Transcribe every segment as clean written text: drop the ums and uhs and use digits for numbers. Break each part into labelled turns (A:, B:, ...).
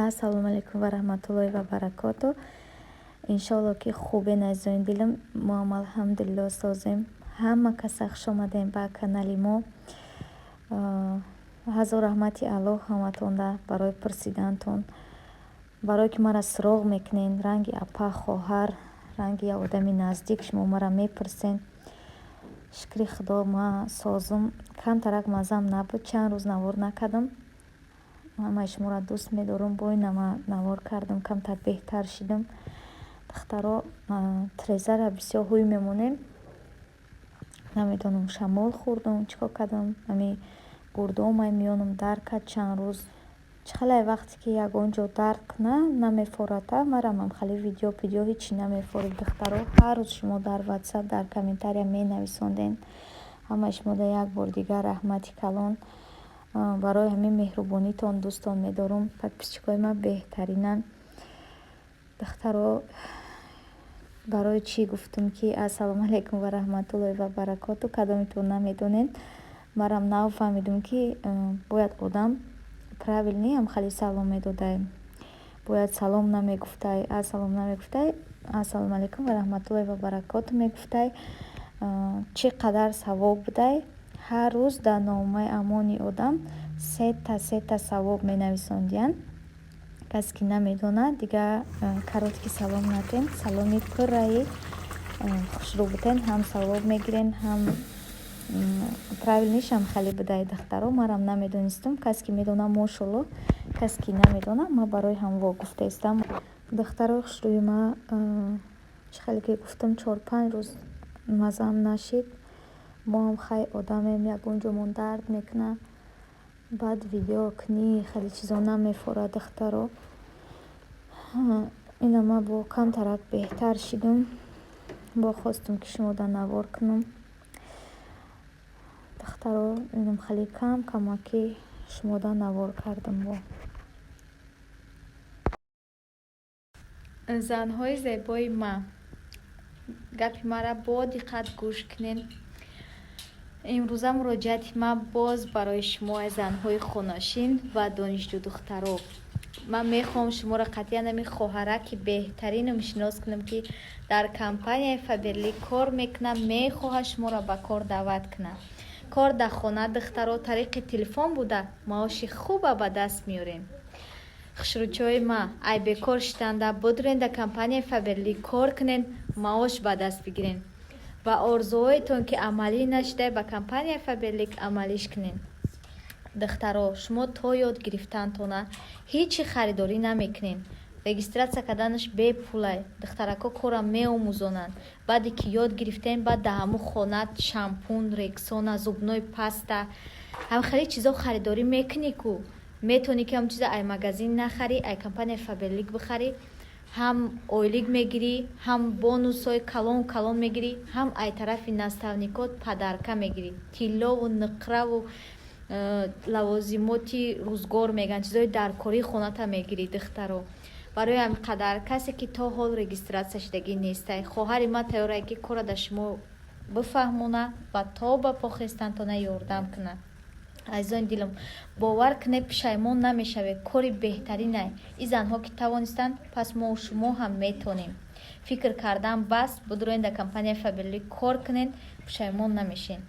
A: Ассалому алейкум ва раҳматуллоҳи ва баракатуҳ. Иншоалло ки хубен азизони дилам. Мо ҳам алҳамдулиллоҳ созем. Ҳама каса хуш омадем ба канали мо. ҳазор раҳмати Аллоҳ ҳаматонда барои пурсидантон, барое ки мара суроғ мекунен, ранги апа хоҳар, ранги як одами наздик шумо мара мепурсен. Шукри худо ма созум. Камтарак мазам набуд, чанд рӯз навор накардам. ҳамаи шуморо дӯст медорам. Бо ина ма навор кардам, камтар беҳтар шидам. духтаро трезара бисёр ҳуй мемонем. Намедонам шамол хӯрдам, чӣ кор кардам. Ами гурда омай миёнам дард кард чанд рӯз. чихелай вақте ки ягон ҷо дард куна намефората, марам хали видео ҳичи намефорид. духтаро ҳар рӯз шумо дар ватсап дар комментария менависонден. ҳамаи шумо дар як бор дигар раҳмати калон. барои ҳамин меҳрубонитон дӯстон медорам. подписчикои ман беҳтаринан. духтаро барои чӣ гуфтам ки ассалому алейкум ва раҳматуллоҳи ва баракатуҳ, кадомитон намедонен. марам нафаҳмидам ки бояд одам правилни хали салом медодай, бояд салом намегуфтай, ассалому алейкум ва раҳматуллоҳи ва баракатуҳ мегуфтай. чӣ қадар савоб будай. ҳар рӯз дар номаи амони одам сета савоб менависондиян. касе ки намедонад дигар каротки салом наден, саломи пурраи хушрӯ бутен, ҳам савоб мегирен, ҳам правилнишам хали будай. духтаро марам намедонистам. касе ки медона мошалло, касе ки намедона ма барои ҳамво гуфтаистам. духтаро хушрӯи ма чӣ хеле ки гуфтам 4-5 рӯз мазам нашид. мо ҳам хай одамем, ягон ҷомон дард мекуна, баъд видео кунӣ хеле чизо намефора. духтаро ина ма бо камтарак беҳтар шидам. бо хостам ки шумода навор кунам. духтаро инам хеле камаки шумода навор кардам. бо занҳои зебои ма, гапи мара бо диққат гӯш кунен. имрӯза муроҷиати ма боз барои шумо занҳои хонашин ва донишҷӯ духтаро. ман мехоҳам шуморо қатъиян ҳамин хоҳараки беҳтаринам шинос кунам ки дар компанияи Фаберли кор мекунам. мехоҳад шуморо ба кор даъват кунам. кор дар хона духтаро тариқи телефон буда маоши хуба ба даст меорем. хушрӯчаҳои ма ай бекор шиданда будурен дар компанияи Фаберли кор кунен, маош ба даст бигирен ва орзуҳоятон ки амалӣ нашуда ба компанияи Фаберли амалиш кунен. духтаро шумо то ёд гирифтантона ҳичи харидорӣ намекунен. регистратсия карданаш бепулай. духтарако кора меомӯзонанд. баъде ки ёд гирифтен баъд дар ҳамун хона шампун, рексона, зубной паста, ҳам хеле чизо харидорӣ мекунӣ ку. метавонӣ ки ҳам чиза ай магазин нахарӣ, ай компанияи Фаберли бихарӣ. ҳам ойлик мегирӣ, ҳам бонусҳои калон мегирӣ, ҳам ай тарафи наставникот падарка мегирӣ. тиллову нуқраву лавозимоти рӯзгор меган, чизои даркории хоната мегирӣ. духтаро барои ҳамин қадар касе ки то ҳол регистратсия шудагӣ нестай, хоҳари ман тайёрае ки кора дар шумо бифаҳмона ва то ба похистантона ёрдам куна. азизони дилам, бовар кунед, пушаймон намешавед. кори беҳтаринай. ин занҳо ки тавонистанд, пас мо шумо ҳам метонем. фикр кардан бас. будурен дар компанияи Фаберли кор кунен, пушаймон намешен.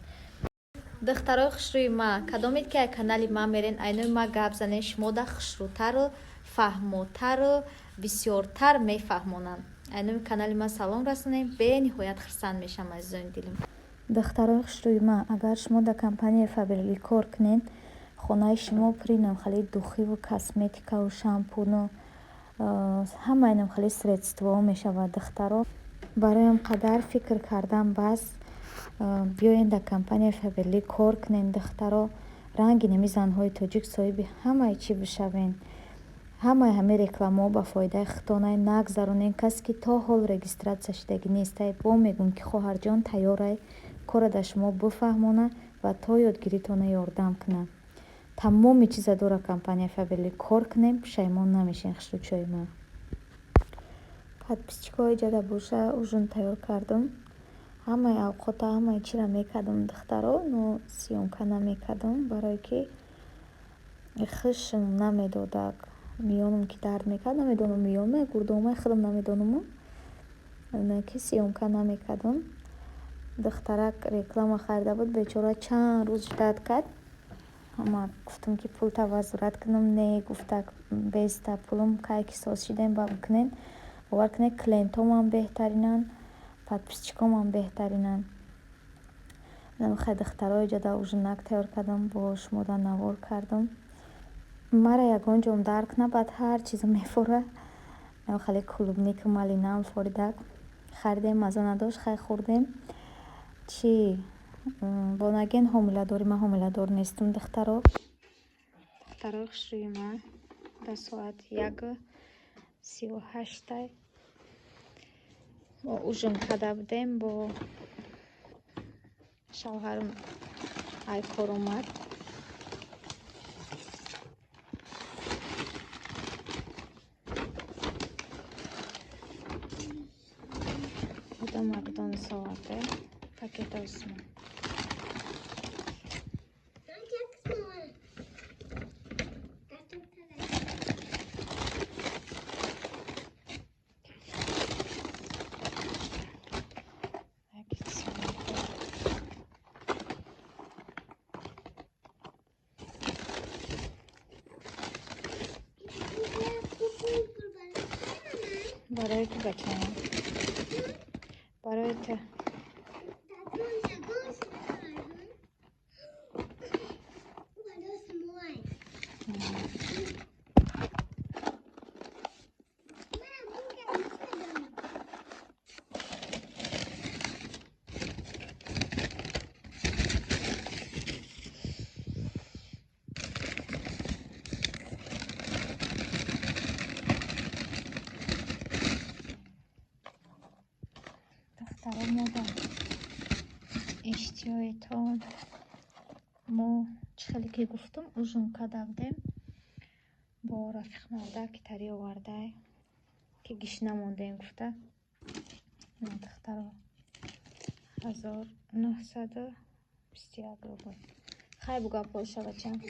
A: духтарои хушрӯи ма, кадомед ки ай канали ма мерен, айнои ма гап занен, шумо да хушрӯтару фаҳмотару бисёртар мефаҳмонанд. айнои канали ма салом расонем. бениҳоят хурсанд мешавам азизони дилам. духтарои хушрӯи ма, агар шумо дар компанияи Фаберли кор кунед, хонаи шумо пури намхали духиву косметикаву шампуну ҳамаи намхали средствоҳо мешавад. духтаро барои ҳам қадар фикр кардан бас. биёен дар компанияи Фаберли кор кунен. духтаро ранги нами занҳои тоҷик соҳиби ҳамаи чӣ бишавен. ҳамаи ҳамин рекламаҳо ба фоидаи худтонай нагзаронен. касе ки то ҳол регистратсия шудагӣ нестай, бо мегӯм ки хоҳарҷон тайёрай кора дар шумо бифаҳмона ва то ёдгиритона ёрдам куна. тамоми чиза дора компанияи Фаберли кор кунем, пушаймон намешен. хушрӯчаҳои ма, подписчикои ҷада боша ужин тайёр кардам. ҳамаи авқота ҳамаи чиро мекардам. духтаро но сиёмка намекардам, барое ки хушм намедодак. миёнам ки дард мекард намедонам миёнме гурдома худам намедонам ки сиёмка намекардам. Духтарак реклама харида буд, бечора чанд рӯз ждат кард. Ама гуфтам ки пулта вазурат кунам, не гуфта беста пулам кай ки соз шидаем ба бикунен. бовар кунед клиентомам беҳтаринан, подписчикомам беҳтаринан. намехай духтарои ҷада ужинак тайёр кардам, бо шумода навор кардам. мара ягон ҷом дарк набад, ҳар чиза мефора. намехали клубника малинаам форидак харидем, маза надошт, хай хӯрдем. Чи бо наген ҳомиладорӣ, ман ҳомиладор нестам. духтаро хушрӯи ман ба соат 1:38 мо ужин карда будем. бо шавҳарам ай кор омад. буда макдон соате пакета усман. برای تو بچه‌ام، برای تو. مادر اشتیایتان ما چخلی که گفتم ужин کرده بودیم با رفیق مادر که تری آورده که گیش نموندیم. گفته دختر 1921 رو بود. خیلی بگاه پوشه بچم.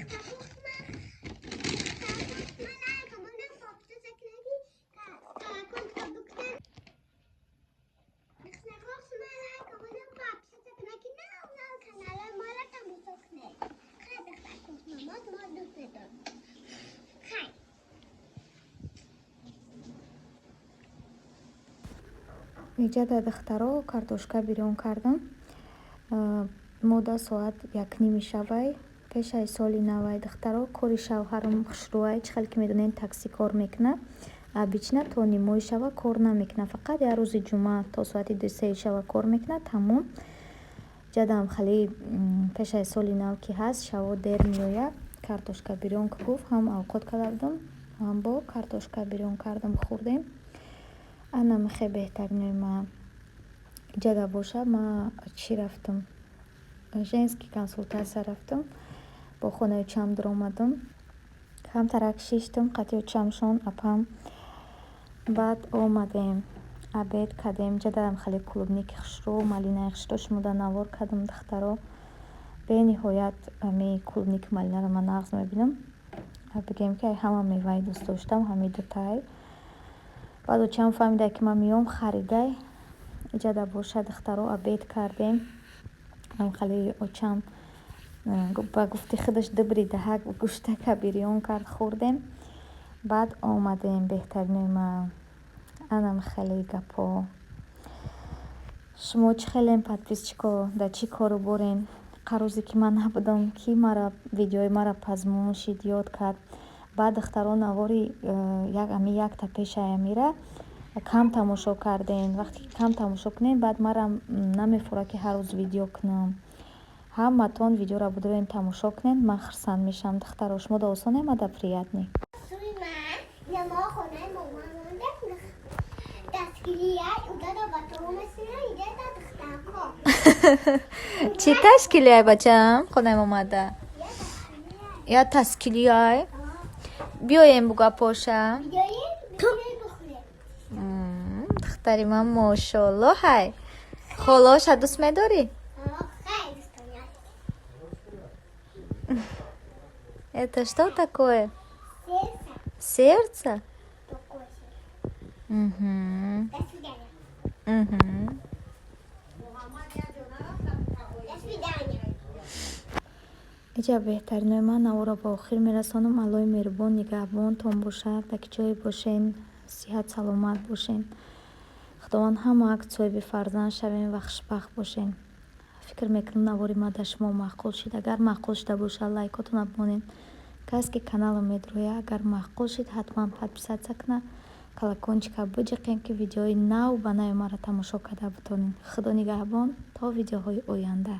A: اینجا در دخترها کارتوشکا بیرون کردم. مدت ساعت 1:30 شبای پیش از سالی نوای دخترها کاری شوهرم خوشروای چخل که میدونین تاکسی کار میکنه. بیچنه تا نیمای شب کار نمیکنه، فقط یه روز جمعه تا ساعت 2-3 شب کار میکنه. تمام جدم خیلی پیش از سالی نو که هست شب دیر میوید. کارتوشکا بیرون که گفت هم اوقات کردم هم با کارتوشکا بیرون کردم خوردیم. انا خیلی بهترین ما جدا باشه. ما چی رفتم ژنسکی کنسولتاسیا رفتم، با خونه چم در اومدم، هم ترک شیشتم قطعی چمشون اپم. بعد اومدیم обед کردیم. جدا خیلی کلوبنیک خشرو مالینای خشروش مودا نوار کردم. دخترها به نهایت می کلوبنیک مالینه رو من نغز میبینم. بگیم که همه میوه دوست داشتم، همه دوتای. بعد چم فهمیده که من میام خریده جدا باشه. دخترها обед کردیم. هم خیلی چم با گفتی خودش دبری دهک و گوشته که بیرون کرد خوردیم. بعد آمدیم بهترین ما انم خیلی گپا. شما چه خیلی подписчика در چی کارو برین؟ قروزی که من نبودم کی مرا ویدیوی مرا پزمونشید یاد کرد. بعد دخترها نواری یک تا پیش میره کم تماشا کردین. وقتی کم تماشا کنین بعد مرا نمیفوره که هر روز ویدیو کنم. همتون ویدیو را بدرین تماشا کنین، من خرسند میشم. دخترها شما دا آسانه ما دا приятный. چی تشکیلیه بچم؟ خودم اومده یا تشکیلیه؟ بیایم بگا پاشم. دختری من ماشالله های خلاش دوست میداری؟ Это что такое? Сердце?
B: Такое сердце.
A: Угу.
B: До свидания.
A: Угу.
B: До свидания.
A: иҷа беҳтаринои ман наворо ба охир мерасонам. аллои меҳрубон нигаҳбонтон бошад. дар ки ҷое бошен, сиҳат саломат бошен. худованд ҳамаак соҳиби фарзанд шавем ва хушбахт бошен. фикр мекунам навори ма дар шумо маъқул шид. агар маъқул шуда бошад лайкотона бимонед. касе ки каналро медрояд, агар маъқул шид ҳатман подписатсия кунад, колокольчика биҷиқем ки видеои нав ба нави маро тамошо карда битонед. худо нигаҳбон то видеоҳои оянда.